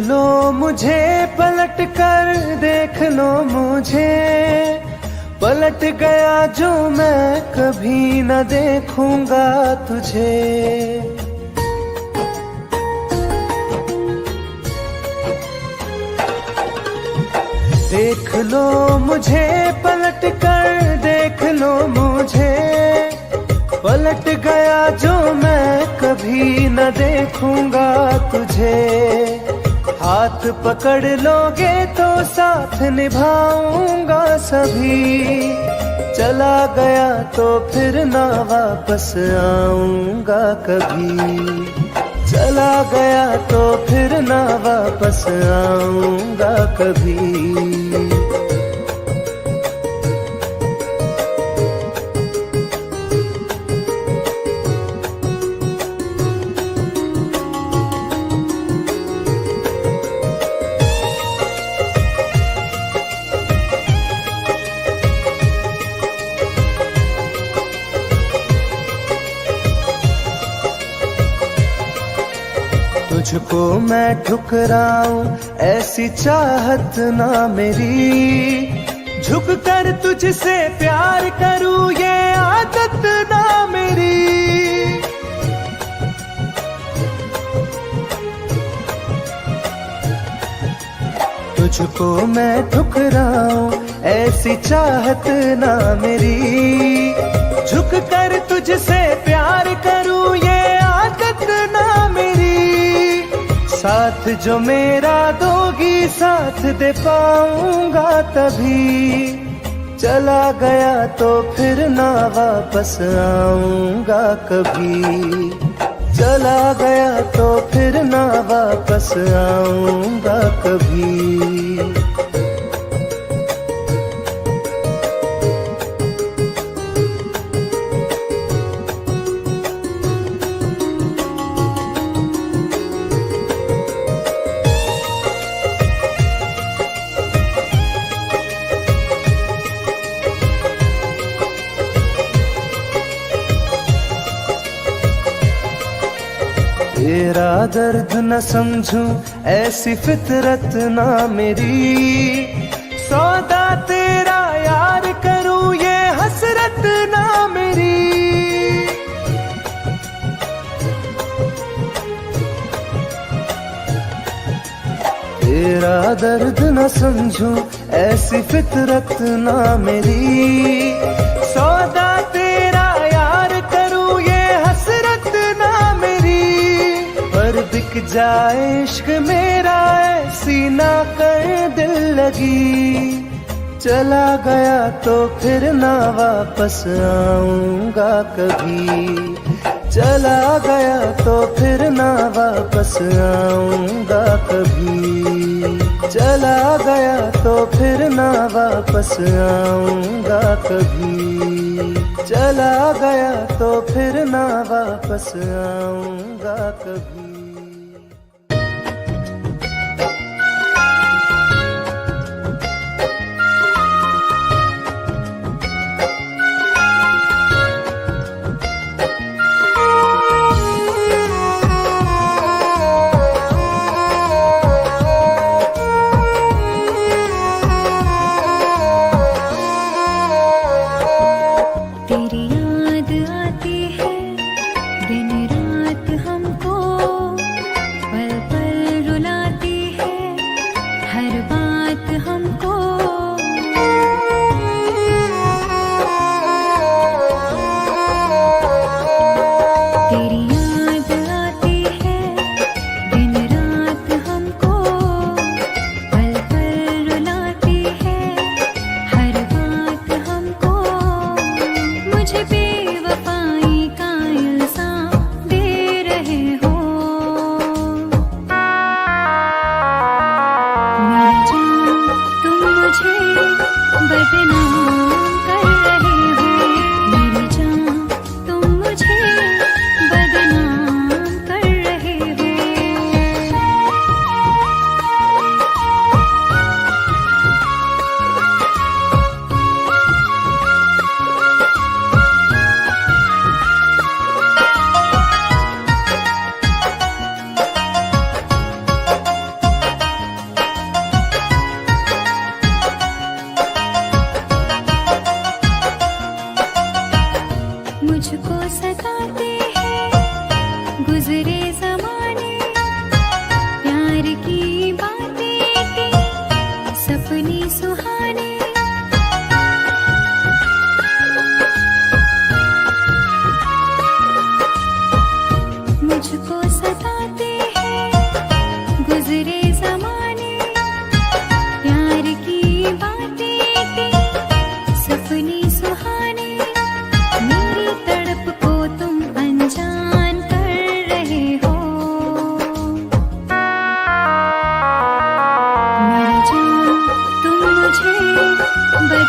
लो मुझे पलट कर, देख लो मुझे, पलट गया जो मैं कभी न देखूंगा तुझे। देख लो मुझे पलट कर, देख लो मुझे, पलट गया जो मैं कभी न देखूंगा तुझे। हाथ पकड़ लोगे तो साथ निभाऊंगा सभी, चला गया तो फिर ना वापस आऊंगा कभी। चला गया तो फिर ना वापस आऊंगा कभी। तुझको मैं ठुकराऊं ऐसी चाहत ना मेरी, झुक कर तुझसे प्यार करूं ये आदत ना मेरी। तुझको मैं ठुकराऊं ऐसी चाहत ना मेरी, झुक कर तुझसे प्यार करूं ये आदत ना मेरी। साथ जो मेरा दोगी साथ दे पाऊंगा तभी, चला गया तो फिर ना वापस आऊंगा कभी। चला गया तो फिर ना वापस आऊंगा कभी। तेरा दर्द न समझूं ऐसी फितरत ना मेरी, सौदा तेरा यार करूं ये हसरत ना मेरी। तेरा दर्द न समझूं ऐसी फितरत ना मेरी, सौदा तेरा यार करूं ये हसरत ना मेरी। पर बिक जाए इश्क मेरा ऐसी ना कर दिल लगी, चला गया तो फिर ना वापस आऊंगा कभी। चला गया तो फिर ना वापस आऊंगा कभी। चला गया तो फिर ना वापस आऊंगा कभी। चला गया तो फिर ना वापस आऊंगा कभी।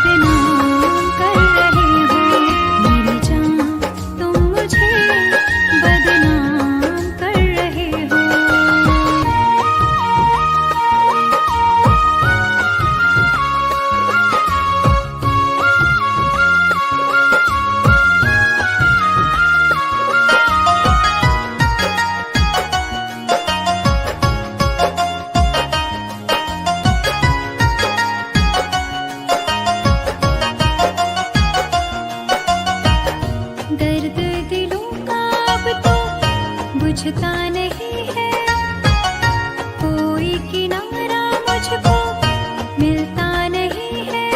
बदनाम कर रहे हो। मेरी जान तुम मुझे बदनाम कर रहे हो। दर्द दिलों का अब तो बुझता नहीं है, कोई किनारा मुझको मिलता नहीं है।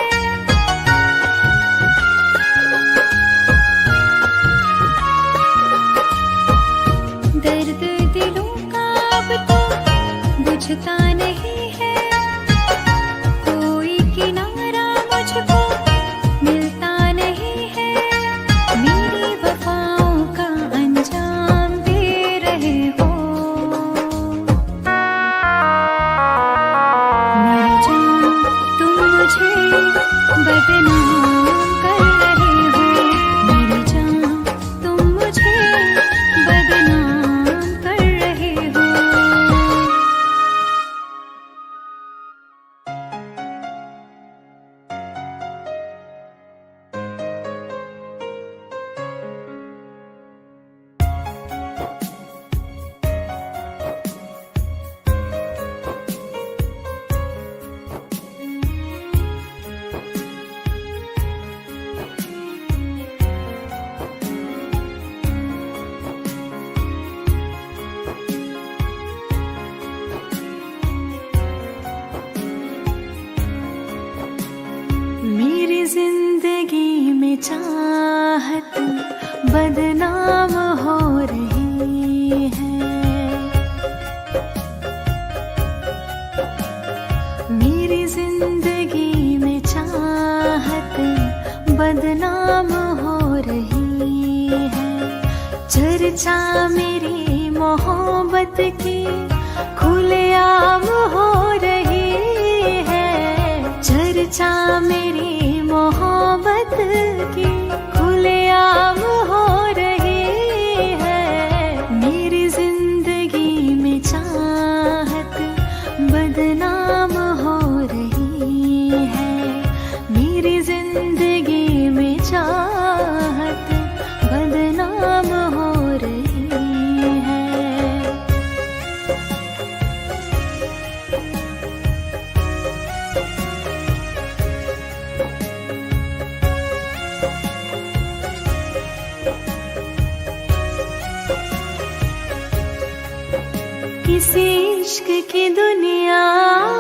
दर्द दिलों का अब तो बुझता नहीं है, कोई किनारा मुझको मिलता नहीं है। मेरी वफाओं का अंजाम दे रहे हो। मेरी जान तुम मुझे बदनाम कर रहे हो। मेरी जान तुम मुझे बदनाम कर रहे हो। मेरी जिंदगी में चाहत बदनाम हो रही है। मेरी जिंदगी में चाहत बदनाम हो रही है। चर्चा मेरी मोहब्बत की खुलेआम हो रही है। चर्चा मेरी मोहब्बत की खुलेआम हो रही है। मेरी जिंदगी में चाहत बदनाम हो रही है। मेरी जिंदगी में चाहत बदनाम हो रही है। किसी इश्क की दुनिया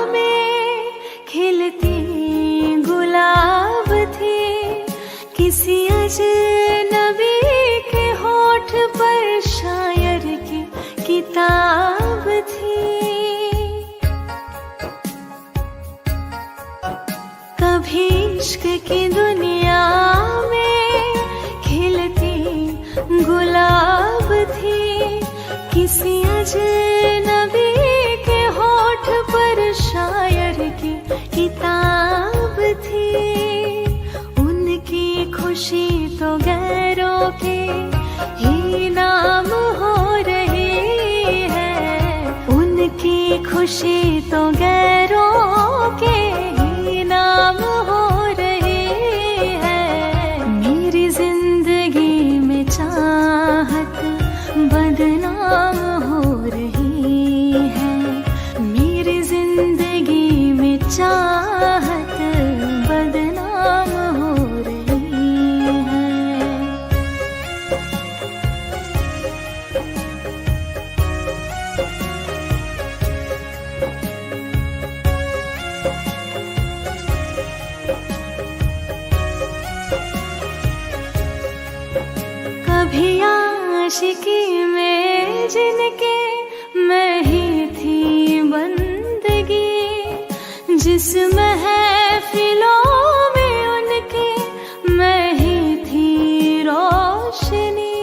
में खिलती गुलाब थी। किसी अजनबी के होठ पर शायर की किताब थी। कभी इश्क की दुनिया में खिलती गुलाब थी। किसी अजनबी के होठ पर शायर की किताब थी। उनकी खुशी तो गैरों के ही नाम हो रही है। उनकी खुशी तो गैरों के ही नाम हो रही है। मेरी जिंदगी में चाहत बदनाम हो रही है। मेरी जिंदगी में चाहत बदनाम हो रही है। कभी आशिकी में जिनके मैं ही थी बंदगी। जिस महफिलों में उनके मैं ही थी रोशनी।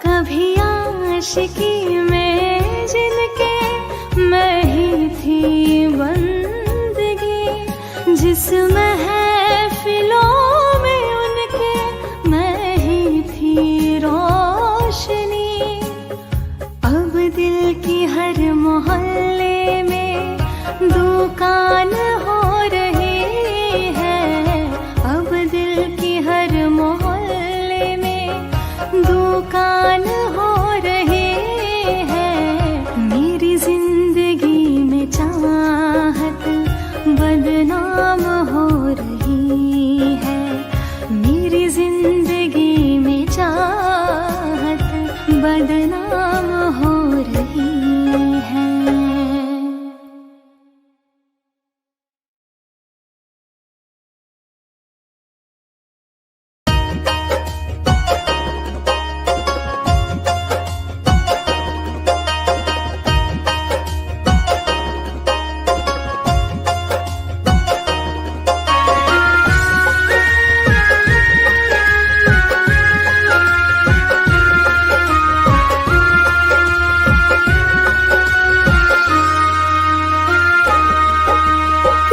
कभी आशिकी में जिनके मैं ही थी उस महफिलों में उनके मैं ही थी रोशनी। अब दिल की हर मोहल्ले में दुकान हो रही है। अब दिल की हर मोहल्ले में दुकान हो रही है। मेरी जिंदगी में चाहत बदनाम हो रही है। मेरी जिंदगी में चाहत बदनाम हो रही है।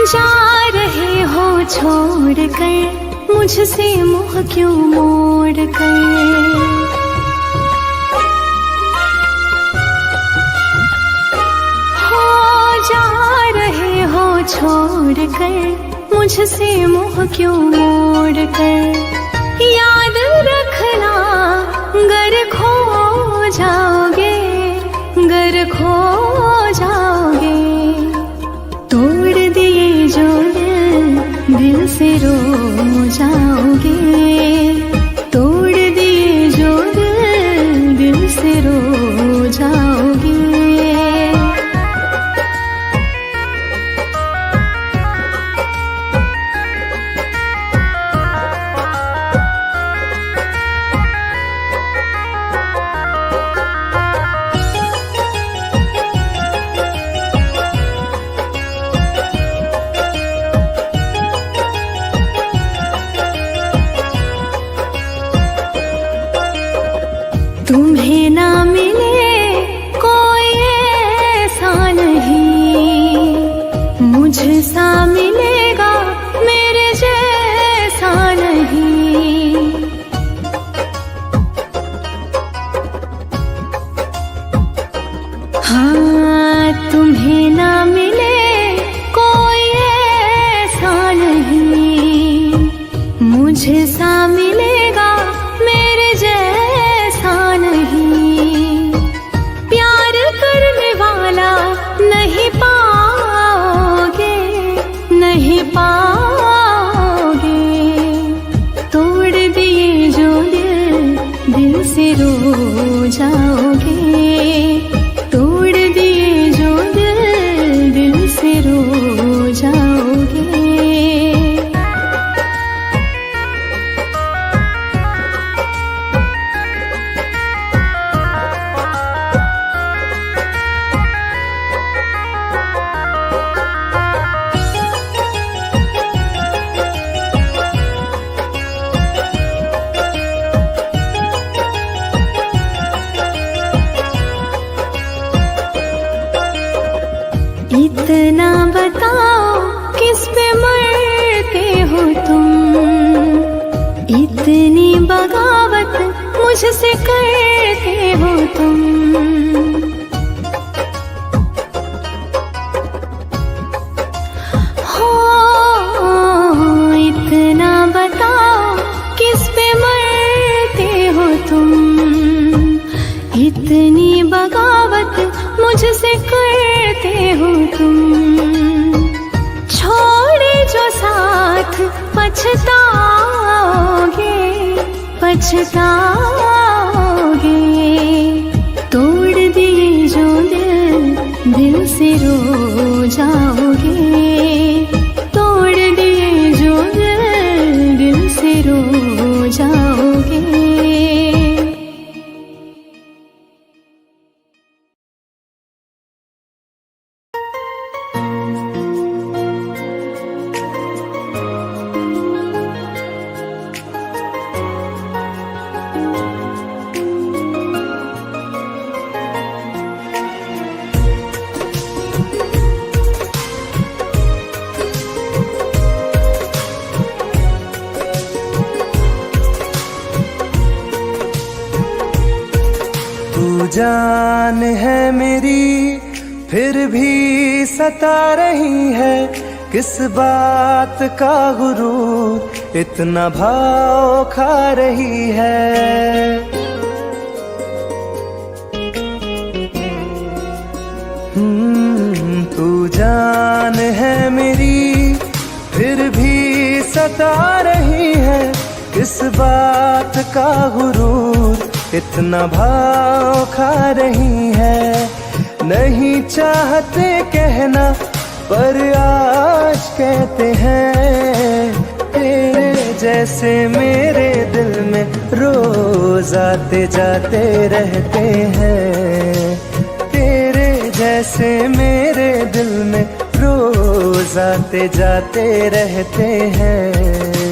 जा रहे हो छोड़ कर मुझसे मुँह क्यों मोड़ कर। हो जा रहे हो छोड़ कर मुझसे मुँह क्यों मोड़ कर। याद रखना गर खो जाओगे, गर खो जाओगे। तोड़ दिए जो दिल से रो जाओगे। तोड़ दिए जो दिल से रो जाओगे। तुम्हें ना मिले कोई ऐसा नहीं, मुझसा मिलेगा मेरे जैसा नहीं। हाँ तुम्हें ना मिले कोई ऐसा नहीं, मुझसा मिलेगा मेरे जैसा नहीं। प्यार करने वाला नहीं पाओगे, नहीं पाओगे। तोड़ दिए जो दिल से रो जाओगे। तोड़ दिए जो दिल से रो जाओगे। इतना बताओ किस पे मरते हो तुम, इतनी बगावत मुझसे करते हो तुम। हो इतना बताओ किस पे मरते हो तुम, इतनी बगावत मुझसे करते हो तुम। छोड़े जो साथ पछताओगे, पछताओगे। तोड़ दिए जो दिल से रो जाओगे। तोड़ दिए जो दिल से रो जाओगे। जान है मेरी फिर भी सता रही है, किस बात का गुरूर इतना भाव खा रही है। तू जान है मेरी फिर भी सता रही है, किस बात का गुरूर इतना भाव खा रही है। नहीं चाहते कहना पर आज कहते हैं, तेरे जैसे मेरे दिल में रोज आते जाते रहते हैं। तेरे जैसे मेरे दिल में रोज आते जाते रहते हैं।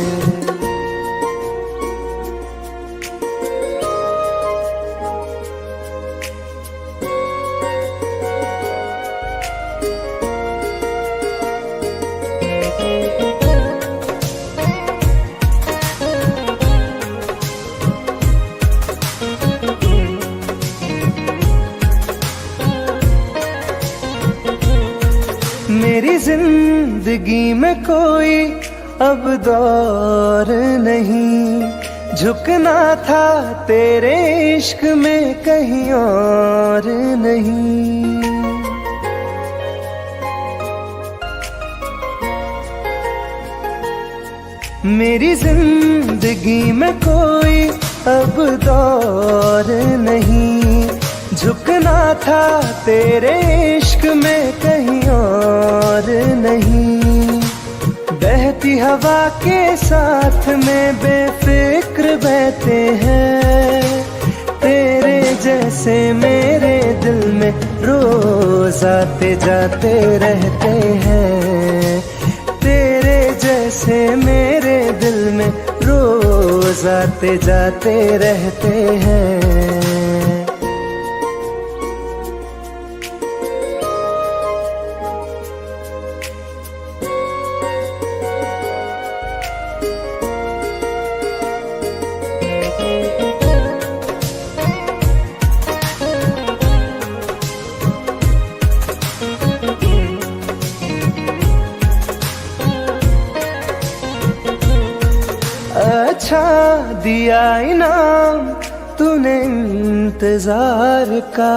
मेरी जिंदगी में कोई अब दौर नहीं, झुकना था तेरे इश्क में कहीं और नहीं। मेरी जिंदगी में कोई अब दौर नहीं, झुकना था तेरे इश्क में कहीं और नहीं। बहती हवा के साथ में बेफिक्र बहते हैं, तेरे जैसे मेरे दिल में रोज आते जाते रहते हैं। तेरे जैसे मेरे दिल में रोज आते जाते रहते हैं। अच्छा दिया इनाम तूने इंतजार का,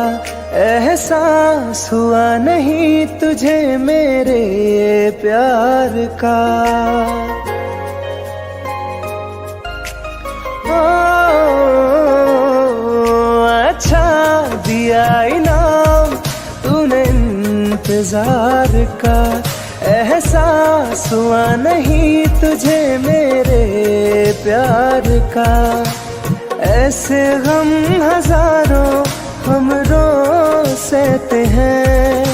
एहसास हुआ नहीं तुझे मेरे प्यार का। अच्छा दिया इनाम तूने इंतजार का, एहसास हुआ नहीं तुझे मेरे प्यार का। ऐसे गम हजारों हम रोज सहते हैं,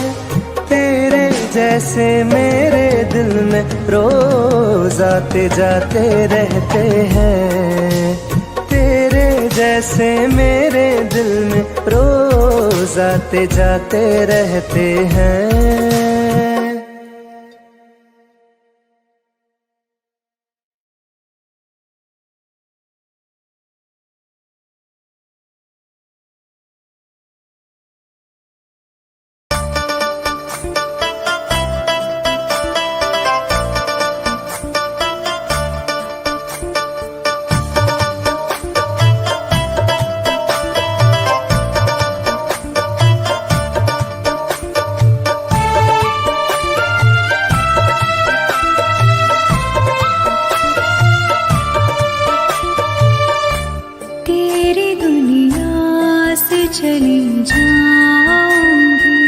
तेरे जैसे मेरे दिल में रोज आते जाते रहते हैं। तेरे जैसे मेरे दिल में रोज आते जाते रहते हैं। चली जाऊंगी,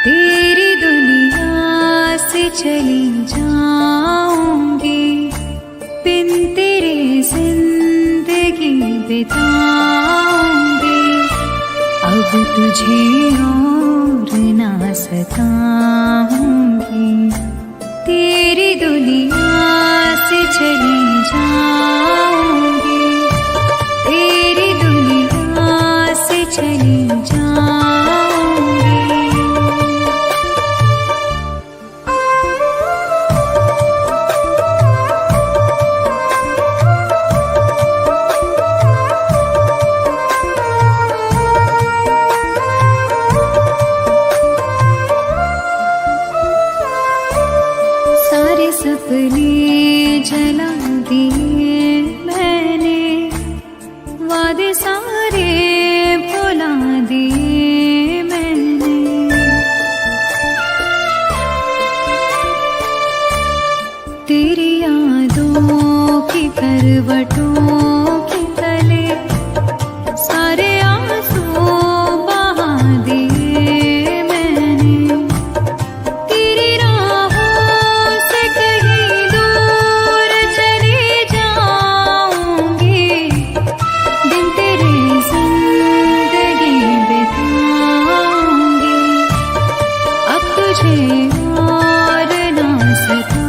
तेरी दुनिया से चली जाऊंगी, बिन तेरे जिंदगी बिताऊंगी। अब तुझे और ना सताऊंगी, तेरी दुनिया से चली जाऊंगी, तेरी दुनिया से चली जाऊंगी। घाटों के तले सारे आंसू बहा दिए मैंने। तेरी राहों से कहीं दूर चली जाऊंगी, दिन तेरे जिंदगी बिताऊंगी। अब तुझे और ना सताऊंगी।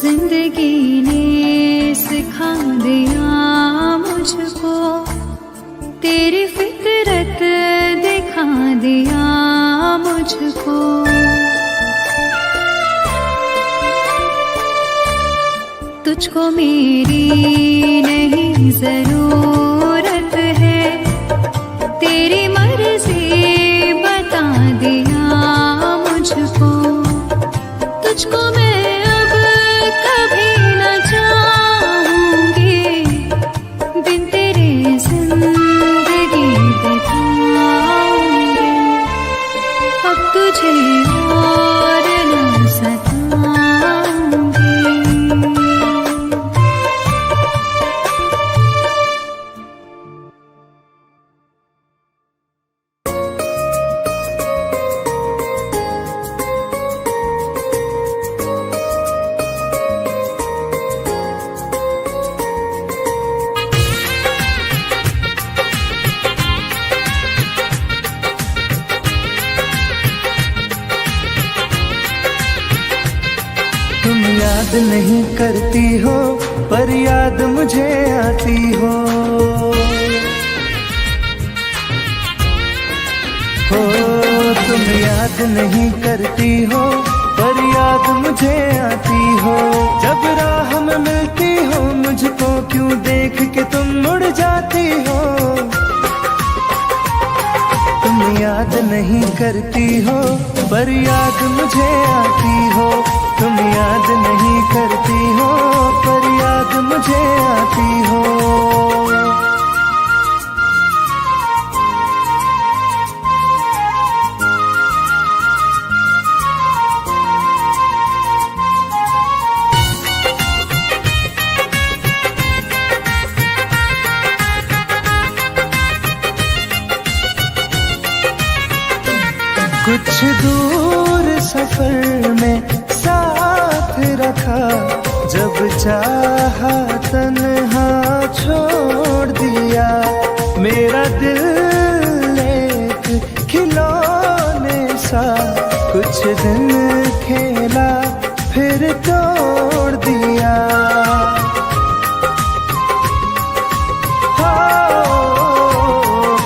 जिंदगी ने सिखा दिया मुझको, तेरी फितरत दिखा दिया मुझको। तुझको मेरी नहीं जरूरत है, तेरी मर्जी बता दिया मुझको। तुझको मैं अब कभी न चाहूंगी, बिन तेरे जिंदगी बिताऊंगी। अब तुझे और न सताऊंगी। तुम याद नहीं करती हो पर याद मुझे आती हो। तुम याद नहीं करती हो पर याद मुझे आती हो। जब राह में मिलती हो मुझको क्यों देख के तुम मुड़ जाती हो। तुम याद नहीं करती हो पर याद मुझे आती हो। तुम याद नहीं करती हो पर याद मुझे आती हो। कुछ दूर सफर में साथ रखा, जब चाहा तन्हा छोड़ दिया। मेरा दिल एक खिलौने सा कुछ दिन खेला फिर तोड़ दिया।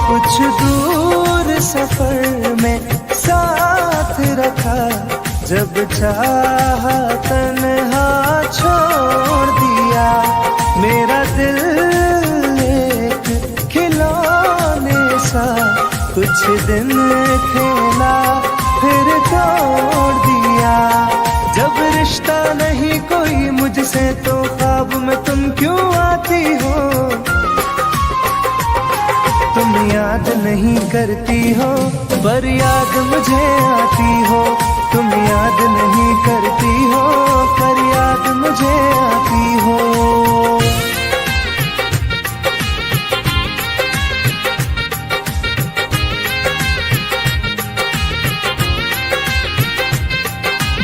कुछ दूर सफर में साथ रखा, जब चाहा तन्हा छोड़ दिया। मेरा दिल एक खिलौने सा कुछ दिन खेला फिर तोड़ दिया। जब रिश्ता नहीं कोई मुझसे तो ख्वाब में तुम क्यों आती हो। तुम याद नहीं करती हो पर याद मुझे आती हो। तुम याद नहीं करती हो पर याद मुझे आती हो।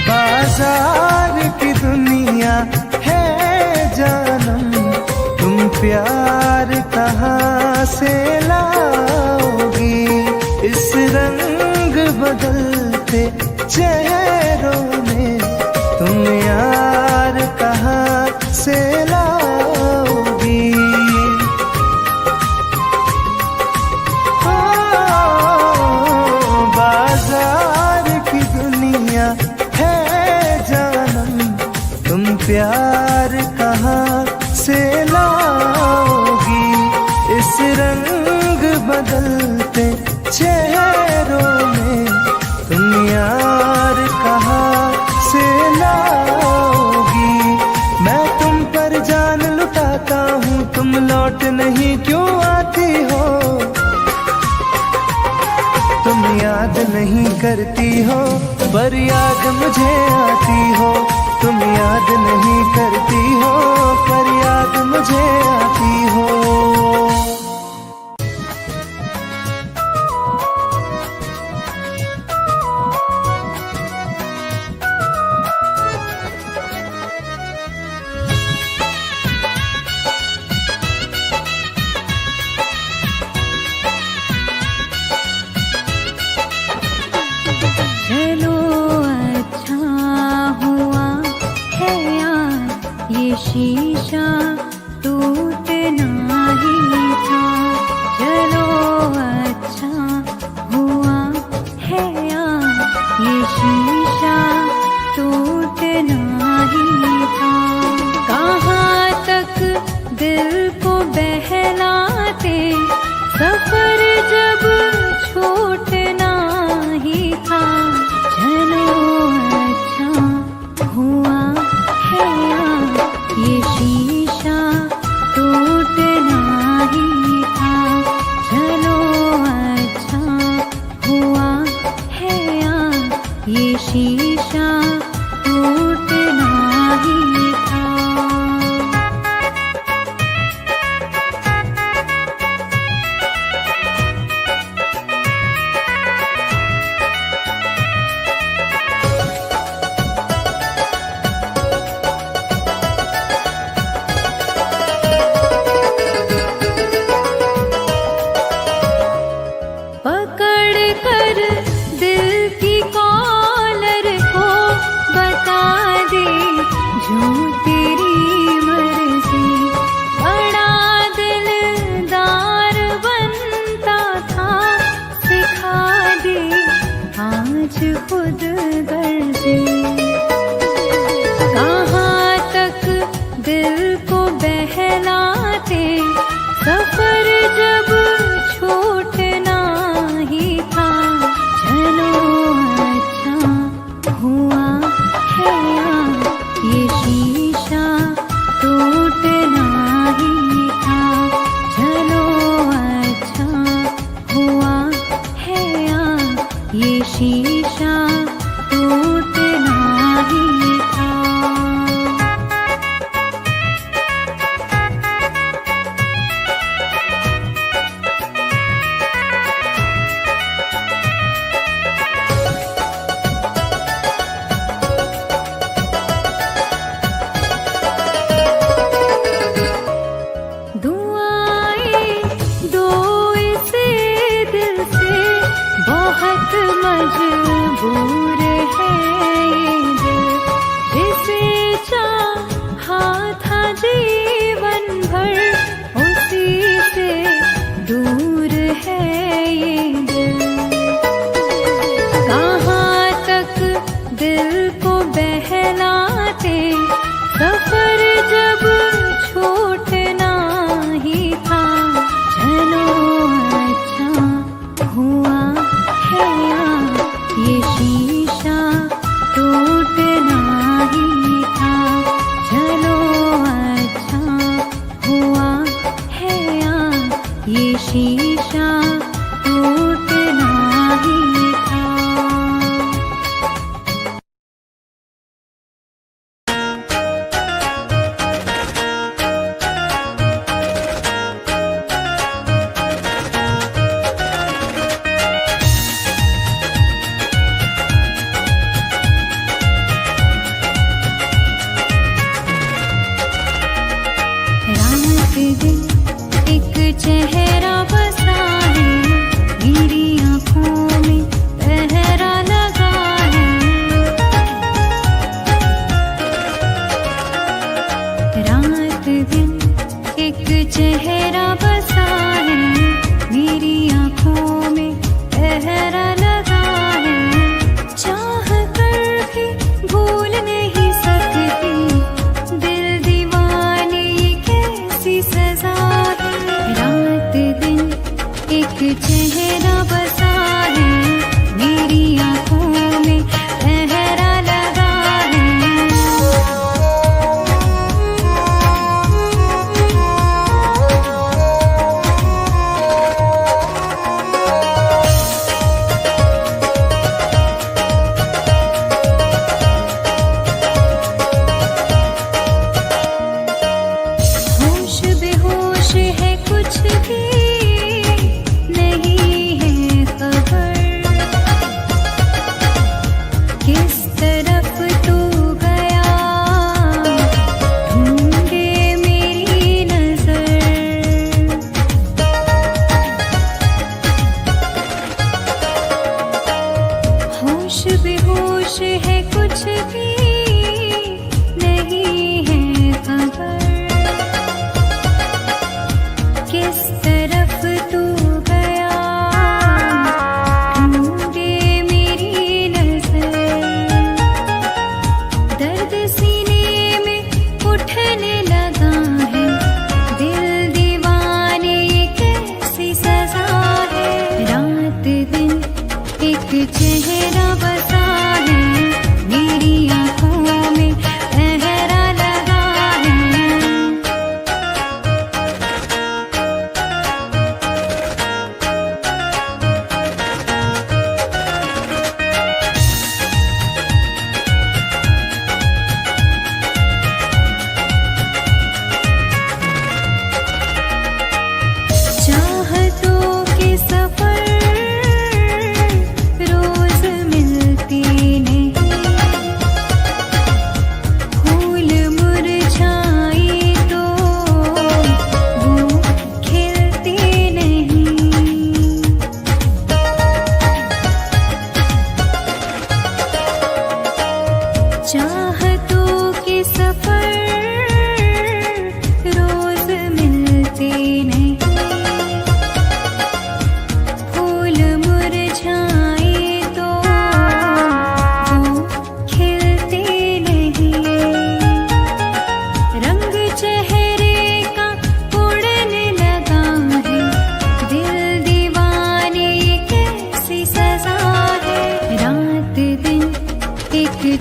बाजार की दुनिया है जानम, तुम प्यार कहाँ से लाओगी। इस रंग बदलते चेहरों में तुम यार कहाँ से लाओगी। बाजार की दुनिया है जानम, तुम प्यार कहाँ से लाओगी। इस रंग बदलते चेहरों में तुम यार कहाँ से लौट नहीं क्यों आती हो? तुम याद नहीं करती हो पर याद मुझे आती हो। तुम याद नहीं करती हो पर याद मुझे आती हो। शीशा टूटना ही था। चलो अच्छा हुआ है यार, ये शीशा टूटना ही था। कहाँ तक दिल को बहलाते, सफर जब छूटना ही था। चलो अच्छा हुआ है यार, ये शीशा टूटना ही था। चलो अच्छा हुआ है यार, ये शीशा टूटना ही था। खुद गर्जे कहाँ तक दिल को बहलाते, सफर जब छूटना ही था। चलो अच्छा हुआ है यार, ये शीशा टूटना ही था। चलो अच्छा हुआ है यार, ये शीशा टूटना ही था। दुआएं दो इसे दिल से, बहुत मजबूर है ये दिल, जिसे चाहा था जीवन भर, उसी से दूर है ये दिल। कहाँ तक दिल को बहलाते, सफर जब छूटना ही था। चलो अच्छा हुआ है यार, ये शीशा टूटना ही था। चलो अच्छा हुआ है यार, ये शीशा टूटना ही था। एक चेहरा बसा है, मेरी आँखों में पहरा लगा है। रात दिन एक चेहरा बसा है, मेरी आँखों में पहरा लगा है। चाह कर भी भूल नहीं सकती, दिल दीवाने ये कैसी सजा है। रात दिन एक चेहरा बसा है, मेरी आँखों में पहरा लगा है।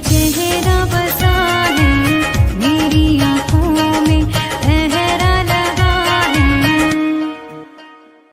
चेहरा बसा है मेरी